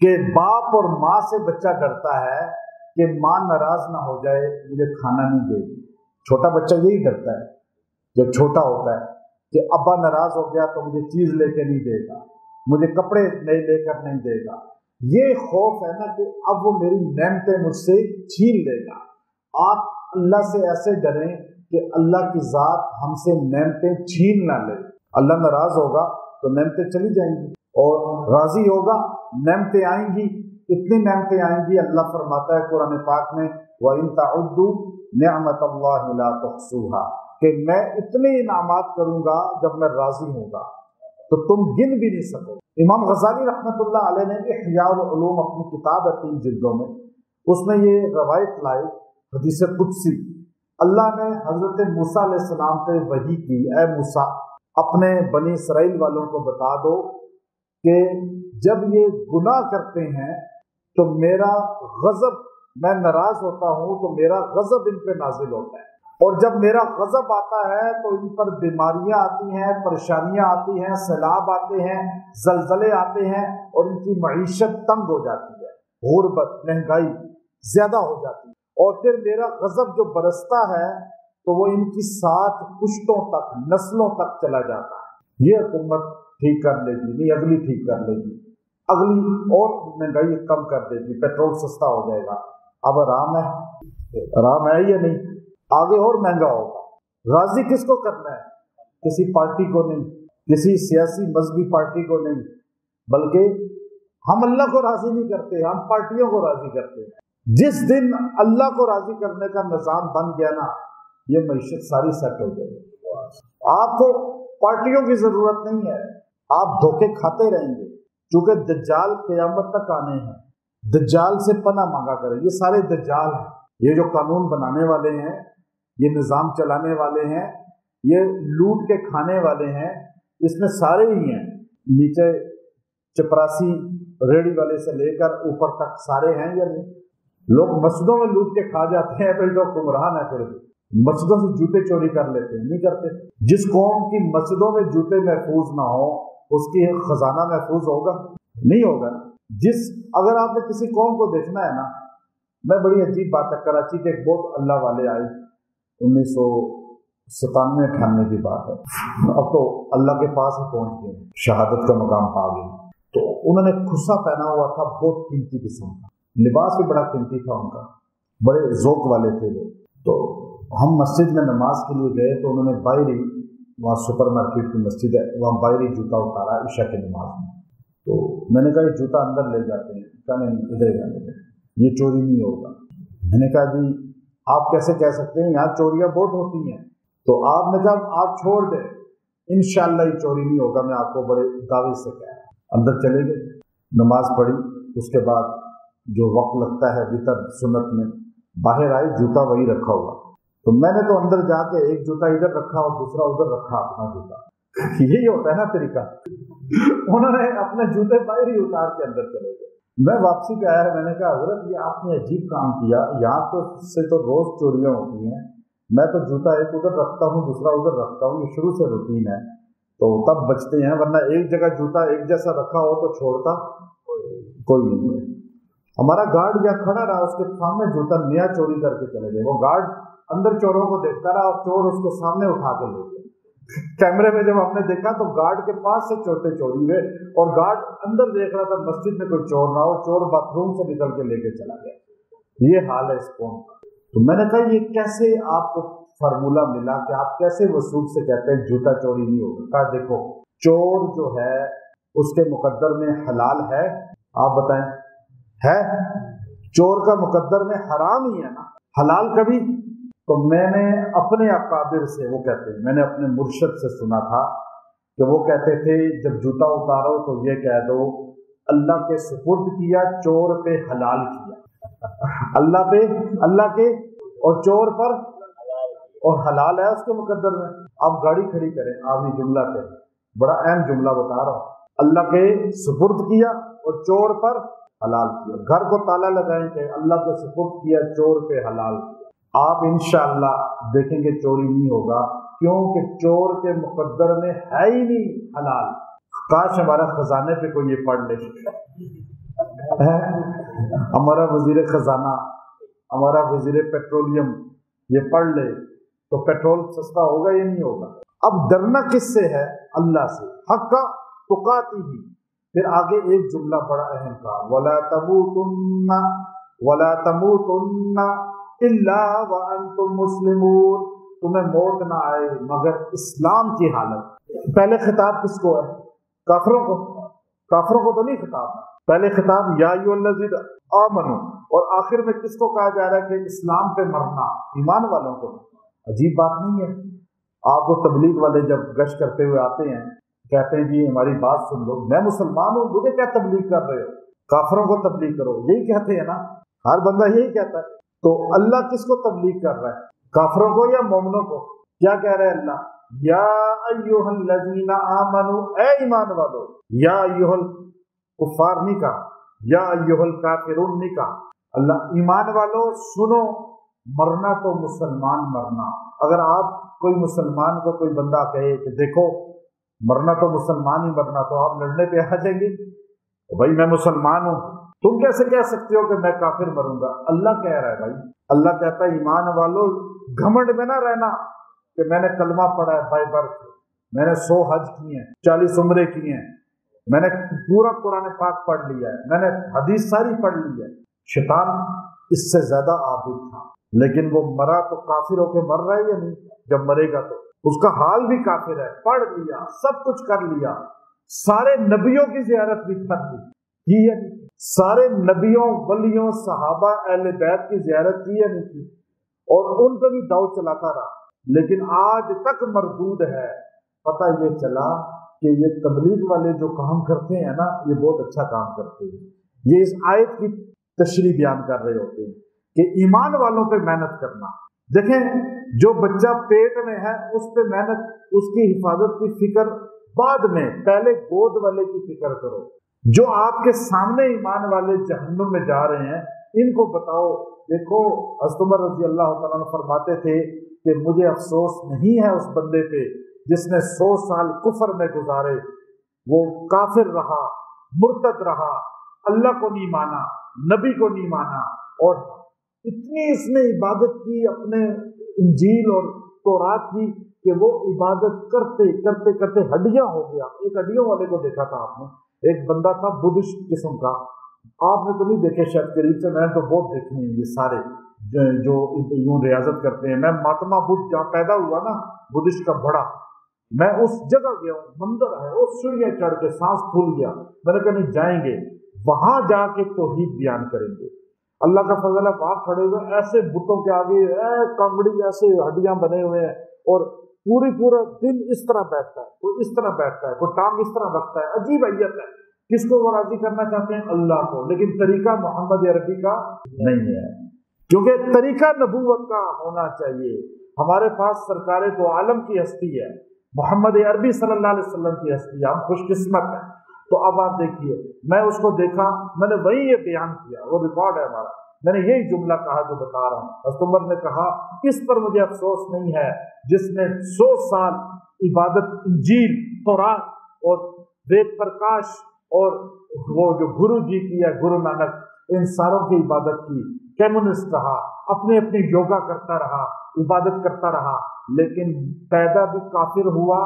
کہ باپ اور ماں سے بچہ ڈرتا ہے کہ ماں ناراض نہ ہو جائے مجھے کھانا نہیں دے گی. چھوٹا بچہ یہی ڈرتا ہے جب چھوٹا ہوتا ہے کہ ابا ناراض ہو گیا تو مجھے چیز لے کے نہیں دے گا, مجھے کپڑے نئے لے کر نہیں دے گا. یہ خوف ہے نا کہ اب وہ میری نعمتیں مجھ سے چھین لے گا. آپ اللہ سے ایسے ڈریں کہ اللہ کی ذات ہم سے نعمتیں چھین نہ لے. اللہ ناراض ہوگا تو نعمتیں چلی جائیں گی, اور راضی ہوگا نعمتیں آئیں گی. اتنی نعمتیں آئیں گی, اللہ فرماتا ہے قرآن پاک میں وَإِن تَعُدُّوا نِعْمَةَ اللَّهِ لَا تُحْصُوهَا, کہ میں اتنے انعامات کروں گا جب میں راضی ہوں گا تو تم گن بھی نہیں سکو. امام غزالی رحمۃ اللہ علیہ نے احیاء العلوم اپنی کتاب ہے 3 جلدوں میں, اس میں یہ روایت لائی حدیث قدسی. اللہ نے حضرت موسیٰ علیہ السلام پہ وحی کی, اے موسیٰ اپنے بنی اسرائیل والوں کو بتا دو کہ جب یہ گناہ کرتے ہیں تو میرا غضب, میں ناراض ہوتا ہوں تو میرا غضب ان پہ نازل ہوتا ہے, اور جب میرا غضب آتا ہے تو ان پر بیماریاں آتی ہیں, پریشانیاں آتی ہیں, سیلاب آتے ہیں, زلزلے آتے ہیں, اور ان کی معیشت تنگ ہو جاتی ہے, غربت مہنگائی زیادہ ہو جاتی ہے. اور پھر میرا غضب جو برستا ہے تو وہ ان کی 7 پشتوں تک, نسلوں تک چلا جاتا ہے. یہ حکومت ٹھیک کر لے گی, نہیں اگلی ٹھیک کر لے گی, اگلی اور مہنگائی کم کر دے گی, پیٹرول سستا ہو جائے گا. اب آرام ہے, آرام ہے یا نہیں, آگے اور مہنگا ہوگا. راضی کس کو کرنا ہے؟ کسی پارٹی کو نہیں, کسی سیاسی مذہبی پارٹی کو نہیں, بلکہ ہم اللہ کو راضی نہیں کرتے, ہم پارٹیوں کو راضی کرتے ہیں. جس دن اللہ کو راضی کرنے کا نظام بن گیا نا, یہ معیشت ساری سیٹ ہو جائے گی. آپ کو پارٹیوں کی ضرورت نہیں ہے, آپ دھوکے کھاتے رہیں گے, چونکہ دجال قیامت تک آنے ہیں. دجال سے پناہ مانگا کریں. یہ سارے دجال ہیں, یہ جو قانون بنانے والے ہیں, یہ نظام چلانے والے ہیں, یہ لوٹ کے کھانے والے ہیں, اس میں سارے ہی ہیں. نیچے چپراسی ریڑھی والے سے لے کر اوپر تک سارے ہیں یا نہیں؟ لوگ مسجدوں میں لوٹ کے کھا جاتے ہیں, پھر جو گمراہ ہے پھر مسجدوں سے جوتے چوری کر لیتے ہیں, نہیں کرتے. جس قوم کی مسجدوں میں جوتے محفوظ نہ ہو اس کی خزانہ محفوظ ہوگا؟ نہیں ہوگا. اگر آپ نے کسی قوم کو دیکھنا ہے نا, میں بڑی عجیب بات ہے, کراچی کے ایک بہت اللہ والے آئے 1997-98 کی بات ہے, اب تو اللہ کے پاس ہی پہنچ گئے, شہادت کا مقام پا گئے. تو انہوں نے کھسا پہنا ہوا تھا, بہت قیمتی قسم کا لباس بھی بڑا قیمتی تھا ان کا, بڑے ذوق والے تھے وہ. تو ہم مسجد میں نماز کے لیے گئے تو انہوں نے باہر ہی, وہاں سپر مارکیٹ کی مسجد ہے, وہاں باہر ہی جوتا اتارا عشاء کی نماز میں. تو میں نے کہا یہ جوتا اندر لے جاتے ہیں, کہا نہیں ادھر ہی رہنے دیں, یہ چوری نہیں ہوگا. میں نے کہا جی آپ کیسے کہہ سکتے ہیں, یہاں چوریاں بہت ہوتی ہیں. تو آپ نے کہا آپ چھوڑ دیں, انشاءاللہ یہ چوری نہیں ہوگا, میں آپ کو بڑے دعوے سے کہہ رہا ہوں. اندر چلے گئے, نماز پڑھی, اس کے بعد جو وقت لگتا ہے وطر سنت میں, باہر آئے, جوتا وہی رکھا ہوا. تو میں نے تو اندر جا کے ایک جوتا ادھر رکھا اور دوسرا ادھر رکھا اپنا جوتا. یہی ہوتا ہے نا طریقہ. انہوں نے اپنے جوتے باہر ہی اتار کے اندر چلے گئے. میں واپسی پہ آیا, میں نے کہا حضرت یہ آپ نے عجیب کام کیا, یہاں تو سے تو روز چوریاں ہوتی ہیں, میں تو جوتا ایک ادھر رکھتا ہوں دوسرا ادھر رکھتا ہوں, یہ شروع سے روٹین ہے, تو تب بچتے ہیں, ورنہ ایک جگہ جوتا ایک جیسا رکھا ہو تو چھوڑتا کوئی نہیں ہے. ہمارا گارڈ یا کھڑا رہا, اس کے سامنے جوتا نیا چوری کر کے چلے گئے. وہ گارڈ اندر چوروں کو دیکھتا رہا اور چور اس کے سامنے اٹھا کے لے گئے. کیمرے میں جب ہم نے دیکھا تو گارڈ کے پاس سے چوٹے چوری ہوئے, اور گارڈ اندر دیکھ رہا تھا مسجد میں کوئی چور نہ ہو, چور باتھ روم سے نکل کے لے کے چلا گیا. یہ حال ہے اس قوم کا. تو میں نے کہا یہ کیسے آپ کو فارمولہ ملا کہ آپ کیسے وصول سے کہتے ہیں جوتا چوری نہیں ہوگا؟ کہا دیکھو چور جو ہے اس کے مقدر میں حلال ہے, آپ بتائیں ہے؟ چور کا مقدر میں حرام ہی ہے نا, حلال کبھی. تو میں نے اپنے اکابر سے, وہ کہتے ہیں میں نے اپنے مرشد سے سنا تھا کہ وہ کہتے تھے جب جوتا اتارو تو یہ کہہ دو اللہ کے سپرد کیا, چور پہ حلال کیا. اللہ پہ, اللہ کے اور چور پر, اور حلال ہے اس کے مقدر میں. آپ گاڑی کھڑی کریں, آپ یہ جملہ کہیں, بڑا اہم جملہ بتا رہا ہوں, اللہ کے سپرد کیا اور چور پر حلال کیا. گھر کو تالا لگائیں کہ اللہ کے سپرد کیا, چور پہ حلال کیا. آپ انشاءاللہ دیکھیں گے چوری نہیں ہوگا, کیونکہ چور کے مقدر میں ہے ہی نہیں حلال. کاش ہمارا خزانے پہ کوئی یہ پڑھ لے. ہمارا وزیر خزانہ، ہمارا وزیر پیٹرولیم یہ پڑھ لے تو پیٹرول سستا ہوگا یا نہیں ہوگا؟ اب ڈرنا کس سے ہے؟ اللہ سے، حق کا تقاتی ہی۔ پھر آگے ایک جملہ بڑا اہم کہا، وَلَا تَمُوتُنَّ إِلَّا وَأَنْتُمْ مُسْلِمُونَ، تمہیں موت نہ آئے مگر اسلام کی حالت۔ پہلے خطاب کس کو ہے؟ کافروں کو؟ کافروں کو تو نہیں خطاب، پہلے خطاب یا ایھا الذین آمنو، اور آخر میں کس کو کہا جا رہا ہے کہ اسلام پہ مرنا، ایمان والوں کو۔ عجیب بات نہیں ہے؟ آپ کو تبلیغ والے جب گشت کرتے ہوئے آتے ہیں کہتے ہیں جی ہماری بات سن لو، میں مسلمان ہوں، مجھے کیا تبلیغ کر رہے ہو، کافروں کو تبلیغ کرو، یہی کہتے ہیں نا، ہر بندہ یہی کہتا ہے۔ تو اللہ کس کو تبلیغ کر رہا ہے، کافروں کو یا مومنوں کو؟ کیا کہہ رہے ہیں اللہ؟ یا ایھا الذین آمنو، اے ایمان والو، یا ایھا الکفار نہیں کہا، یا ایھا الکافرون نہیں کہا، اللہ ایمان والو سنو، مرنا تو مسلمان مرنا۔ اگر آپ کوئی مسلمان کو کوئی بندہ کہے کہ دیکھو مرنا تو مسلمان ہی مرنا، تو آپ لڑنے پہ آ جائیں گے؟ بھائی میں مسلمان ہوں، تم کیسے کہہ سکتے ہو کہ میں کافر مروں گا؟ اللہ کہہ رہا ہے بھائی، اللہ کہتا ہے ایمان والو گھمنڈ میں نہ رہنا کہ میں نے کلمہ پڑھا ہے بائی برتھ، میں نے 100 حج کیے ہیں، 40 عمرے کیے ہیں، میں نے پورا قرآن پاک پڑھ لیا ہے، میں نے حدیث ساری پڑھ لی ہے۔ شیطان اس سے زیادہ عابد تھا، لیکن وہ مرا تو کافر ہو کے مر رہا ہے یا نہیں؟ جب مرے گا تو اس کا حال بھی کافر ہے، پڑھ لیا، سب کچھ کر لیا، سارے نبیوں کی زیارت بھی کر لی ہے، سارے نبیوں، ولیوں، صحابہ، اہل بیت کی زیارت کی یا نہیں کی، اور ان پہ بھی داؤ چلاتا رہا، لیکن آج تک مردود ہے۔ پتہ یہ چلا کہ یہ تبلیغ والے جو کام کرتے ہیں نا، یہ بہت اچھا کام کرتے ہیں۔ یہ اس آیت کی تشریح بیان کر رہے ہوتے ہیں کہ ایمان والوں پہ محنت کرنا۔ دیکھیں جو بچہ پیٹ میں ہے اس پہ محنت، اس کی حفاظت کی فکر بعد میں، پہلے گود والے کی فکر کرو۔ جو آپ کے سامنے ایمان والے جہنم میں جا رہے ہیں ان کو بتاؤ۔ دیکھو حضرت عمر رضی اللہ تعالیٰ عنہ فرماتے تھے کہ مجھے افسوس نہیں ہے اس بندے پہ جس نے 100 سال کفر میں گزارے، وہ کافر رہا، مرتد رہا، اللہ کو نہیں مانا، نبی کو نہیں مانا، اور اتنی اس نے عبادت کی اپنے انجیل اور تورات کی کہ وہ عبادت کرتے کرتے کرتے ہڈیاں ہو گیا۔ ایک ہڈیوں والے کو دیکھا تھا آپ نے، ایک بندہ تھا بدھسٹ قسم کا، آپ نے تو نہیں دیکھے شاید قریب سے، میں نے تو بہت دیکھے ہیں یہ سارے جو یوں ریاضت کرتے ہیں۔ میں مہاتما بدھ جہاں پیدا ہوا نا، بدھسٹ کا بڑا، میں اس جگہ گیا ہوں، مندر ہے، اس سیڑھیاں چڑھ کے سانس پھول گیا، میں نے کہا نہیں جائیں گے وہاں جا کے توحید بیان کریں گے۔ اللہ کا فضل ہے، وہاں کھڑے ہوئے ایسے بتوں کے آگے کانگڑی ایسے ہڈیاں بنے ہوئے ہیں، اور پورا دن اس طرح بیٹھتا ہے، کوئی اس طرح بیٹھتا ہے، کوئی ٹانگ اس طرح رکھتا ہے، عجیب ایت ہے۔ کس کو وہ راضی کرنا چاہتے ہیں؟ اللہ کو، لیکن طریقہ محمد عربی کا نہیں ہے، کیونکہ طریقہ نبوت کا ہونا چاہیے۔ ہمارے پاس سرکار دو عالم کی ہستی ہے، محمد عربی صلی اللہ علیہ وسلم کی ہستی ہے، ہم خوش قسمت ہیں۔ تو اب آپ دیکھیے، میں اس کو دیکھا، میں نے وہی یہ بیان کیا، وہ ریکارڈ ہے ہمارا، میں نے یہی جملہ کہا جو بتا رہا ہوں۔ حضرت عمر نے کہا اس پر مجھے افسوس نہیں ہے جس نے 100 سال عبادت انجیل، تورات اور وید پرکاش اور وہ جو گرو جی کی ہے، گرو نانک، ان ساروں کی عبادت کی، کمیونسٹ رہا، اپنی اپنی یوگا کرتا رہا، عبادت کرتا رہا، لیکن پیدا بھی کافر ہوا،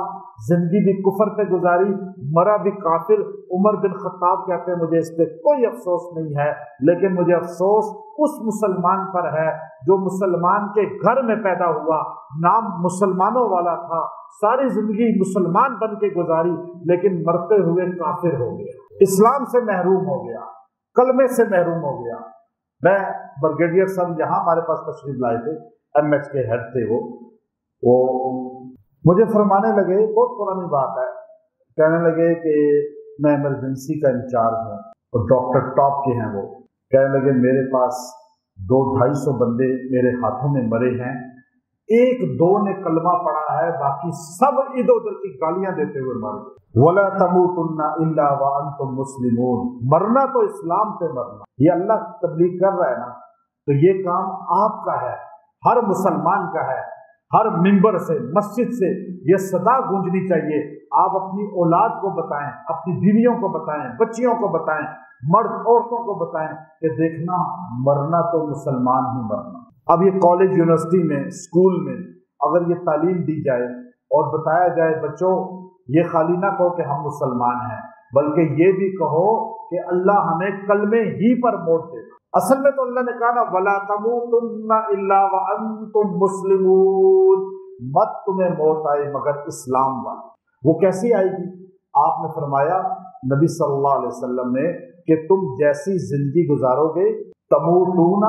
زندگی بھی کفر پہ گزاری، مرا بھی کافر۔ عمر بن خطاب کہتے ہیں مجھے اس پہ کوئی افسوس نہیں ہے، لیکن مجھے افسوس اس مسلمان پر ہے جو مسلمان کے گھر میں پیدا ہوا، نام مسلمانوں والا تھا، ساری زندگی مسلمان بن کے گزاری، لیکن مرتے ہوئے کافر ہو گیا، اسلام سے محروم ہو گیا، کلمے سے محروم ہو گیا۔ میں بریگیڈیئر صاحب یہاں ہمارے پاس تشریف لائے تھے، ایم ایچ کے ہیڈ تھے، وہ مجھے فرمانے لگے، بہت پرانی بات ہے، کہنے لگے کہ میں ایمرجنسی کا انچارج ہوں اور ڈاکٹر ٹاپ کے ہیں، وہ کہنے لگے میرے پاس 200-250 بندے میرے ہاتھوں میں مرے ہیں، 1-2 نے کلمہ پڑھا ہے، باقی سب ادھر ادھر کی گالیاں دیتے ہوئے مر گئے۔ وَلَا تَمُوتُنَّ إِلَّا وَأَنْتُمْ مُسْلِمُونَ، مرنا تو اسلام پہ مرنا۔ یہ اللہ تبلیغ کر رہا ہے نا، تو یہ کام آپ کا ہے، ہر مسلمان کا ہے۔ ہر ممبر سے، مسجد سے یہ صدا گونجنی چاہیے، آپ اپنی اولاد کو بتائیں، اپنی بیویوں کو بتائیں، بچیوں کو بتائیں، مرد عورتوں کو بتائیں کہ دیکھنا مرنا تو مسلمان ہی مرنا۔ اب یہ کالج یونیورسٹی میں، اسکول میں اگر یہ تعلیم دی جائے اور بتایا جائے بچوں یہ خالی نہ کہو کہ ہم مسلمان ہیں، بلکہ یہ بھی کہو کہ اللہ ہمیں کلمے ہی پر موت دے۔ اصل میں تو اللہ نے کہا نا وَلَا تَمُوتُنَّ إِلَّا وَأَنْتُمْ مُسْلِمُونَ، مت تمہیں موت آئے مگر اسلام والی۔ وہ کیسی آئے گی؟ آپ نے فرمایا نبی صلی اللہ علیہ وسلم نے کہ تم جیسی زندگی گزارو گے تموتون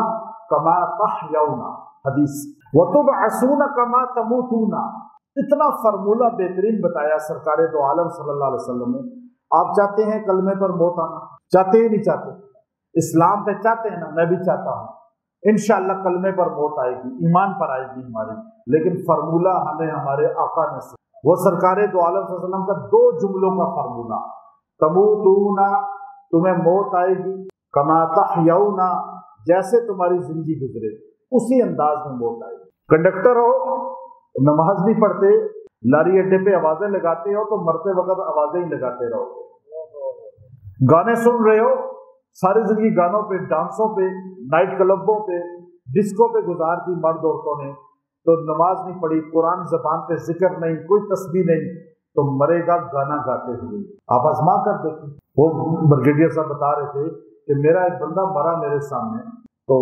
کما تحیون، حدیث وتبعثون کما تموتون، اتنا فارمولہ بہترین بتایا سرکار دو عالم صلی اللہ علیہ وسلم نے۔ آپ چاہتے ہیں کلمے پر موت آنا؟ چاہتے ہی نہیں چاہتے؟ اسلام پہ چاہتے ہیں نا؟ میں بھی چاہتا ہوں انشاءاللہ کلمے پر موت آئے گی، ایمان پر آئے گی ہماری، لیکن فارمولہ ہمیں ہمارے آقا نے سے وہ سرکار دو عالم صلی اللہ علیہ وسلم کا 2 جملوں کا فارمولہ، تموتون تمہیں موت آئے گی، کما تحیون جیسے تمہاری زندگی گزرے اسی انداز میں موت آئے گی۔ کنڈکٹر ہو، نماز نہیں پڑھتے، لاری اڈے پہ آوازیں لگاتے ہو تو مرتے وقت آوازیں ہی لگاتے رہو، گانے سن رہے ہو ساری زندگی گانوں پہ، ڈانسوں پہ، نائٹ کلبوں پہ، ڈسکو پہ گزار دی مرد عورتوں نے، تو نماز نہیں پڑھی، قرآن زبان پہ ذکر نہیں، کوئی تسبیح نہیں، تو مرے گا گانا گاتے ہوئے۔ آپ آزما کر دیکھیں۔ وہ بریگیڈیئر صاحب بتا رہے تھے کہ میرا ایک بندہ مرا میرے سامنے، تو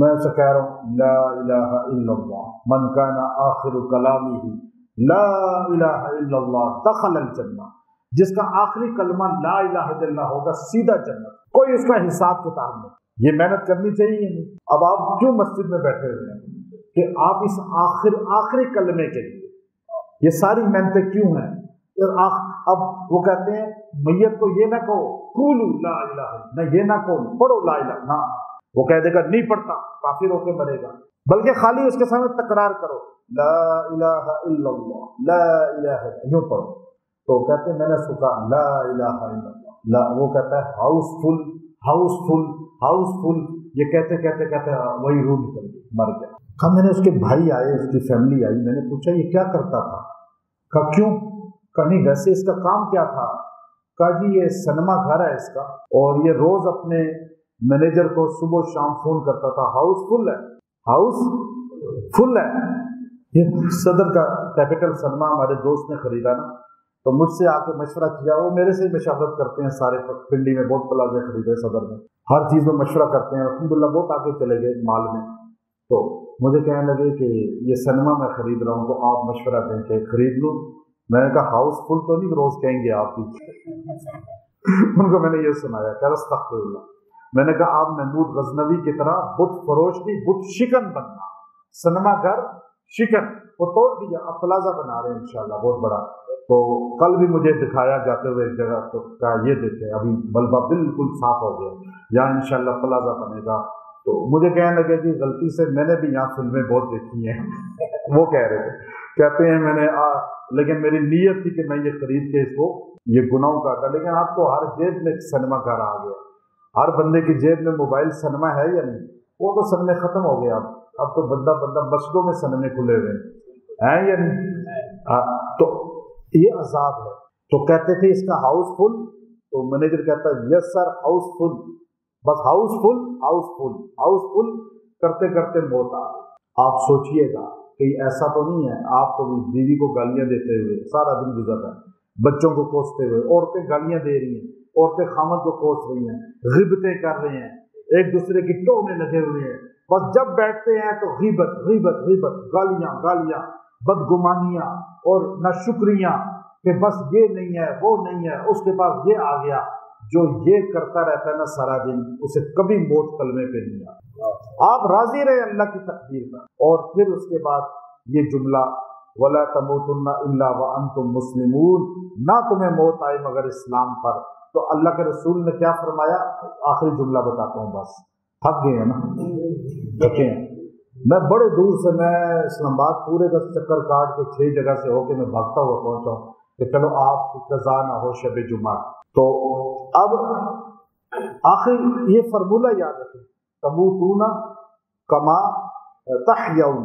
میں اسے کہہ رہا ہوں لا الہ الا اللہ من کان آخر کلامہ لا الہ الا اللہ دخل الجنہ، جس کا آخری کلمہ لا الہ الا اللہ ہوگا سیدھا جنت، کوئی اس کا حساب کتاب نہیں۔ یہ محنت کرنی چاہیے نہیں؟ اب آپ کیوں مسجد میں بیٹھے ہوئے ہیں کہ آپ اس آخری کلمے کے لیے یہ ساری محنتیں کیوں ہیں؟ اب وہ کہتے ہیں میت کو یہ نہ کہو قولوا لا الہ، نہ یہ نہ کہو پڑھو لا الہ، نہ وہ کہہ دے گا نہیں پڑھتا کافر ہو کے مرے گا، بلکہ خالی اس کے سامنے تکرار کرو لا الہ الا اللہ لا الہ، یوں پڑھو۔ تو کہتے ہیں میں نے سکھا لا الہ الا اللہ، لا وہ کہتا ہے house full house full house full, یہ کہتے کہتے کہتے وہی روح نکل گئی، مر گیا۔ کہا میں نے اس کے بھائی آئے، اس کی فیملی آئی، میں نے پوچھا یہ کیا کرتا تھا؟ کہا کیوں؟ کہا نہیں ویسے اس کا کام کیا تھا؟ کہا جی یہ سنیما گھر ہے اس کا، اور یہ روز اپنے مینیجر کو صبح شام فون کرتا تھا ہاؤس فل ہے ہاؤس فل ہے۔ یہ صدر کا کیپٹل سنیما ہمارے دوست نے خریدا نا، تو مجھ سے آ کے مشورہ کیا، وہ میرے سے مشاورت کرتے ہیں سارے، پنڈی میں بہت پلازے خریدے صدر میں، ہر چیز میں مشورہ کرتے ہیں، الحمدللہ بہت آگے چلے گئے مال میں۔ تو مجھے کہنے لگے کہ یہ سنیما میں خرید رہا ہوں تو آپ مشورہ دیں کہ خرید لوں؟ میں نے کہا ہاؤس فل تو نہیں روز کہیں گے آپ بھی۔ ان کو میں نے یہ سنایا کہ استغفر اللہ، میں نے کہا آپ محمود غزنوی کی طرح بت فروش نہیں بت شکن بننا، سنیما گھر شکن وہ توڑ دیا، اب پلازا بنا رہے ہیں انشاءاللہ بہت بڑا۔ تو کل بھی مجھے دکھایا جاتے ہوئے ایک جگہ، تو کہا یہ دیکھیں ابھی بلبہ بالکل صاف ہو گیا، یہاں انشاءاللہ پلازا بنے گا۔ تو مجھے کہنے لگے کہ غلطی سے میں نے بھی یہاں فلمیں بہت دیکھی ہیں وہ کہہ رہے تھے، کہتے ہیں میں نے لیکن میری نیت تھی کہ میں یہ خرید کے اس کو یہ گناہوں کا تھا، لیکن اب تو ہر جیب میں سنیما گھر آ گیا، ہر بندے کی جیب میں موبائل سنیما ہے یا نہیں؟ وہ تو سنیمے ختم ہو گیا، اب تو بندہ مسجدوں میں سنیمے کھلے ہوئے ہیں یا نہیں؟ تو یہ عذاب ہے۔ تو کہتے تھے اس کا ہاؤس فل، تو مینیجر کہتا ہے یس سر ہاؤس فل، بس house full house full house full کرتے کرتے موت آ گئی۔ آپ سوچئے گا کہ ایسا تو نہیں ہے آپ کو بھی بیوی کو گالیاں دیتے ہوئے سارا دن گزر رہا ہے، بچوں کو کوستے ہوئے، عورتیں گالیاں دے رہی ہیں، عورتیں خامد کو کوس رہی ہیں، غیبتیں کر رہے ہیں، ایک دوسرے کی ٹو میں لگے ہوئے ہیں، بس جب بیٹھتے ہیں تو غیبت غیبت غیبت، گالیاں گالیاں، بدگمانیاں اور ناشکریاں کہ بس یہ نہیں ہے وہ نہیں ہے، اس کے پاس یہ آ گیا۔ جو یہ کرتا رہتا ہے نا سارا دن، اسے کبھی موت کلمے پہ نہیں آتی۔ آپ راضی رہے اللہ کی تقدیر پر، اور پھر اس کے بعد یہ جملہ وَلَا تَمُوتُنَّ إِلَّا وَأَنْتُمْ مُسْلِمُونَ، نہ تمہیں موت آئے مگر اسلام پر۔ تو اللہ کے رسول نے کیا فرمایا؟ آخری جملہ بتاتا ہوں، بس تھک گئے ہیں نا، تھکے ہیں۔ میں بڑے دور سے، میں اسلام آباد پورے کا چکر کاٹ کے 6 جگہ سے ہو کے میں بھاگتا ہوا پہنچا ہوں کہ چلو آپ کی قضا نہ ہو شب جمعہ۔ تو اب آخر یہ فارمولہ یاد رکھیں، تموتون کما تحیون،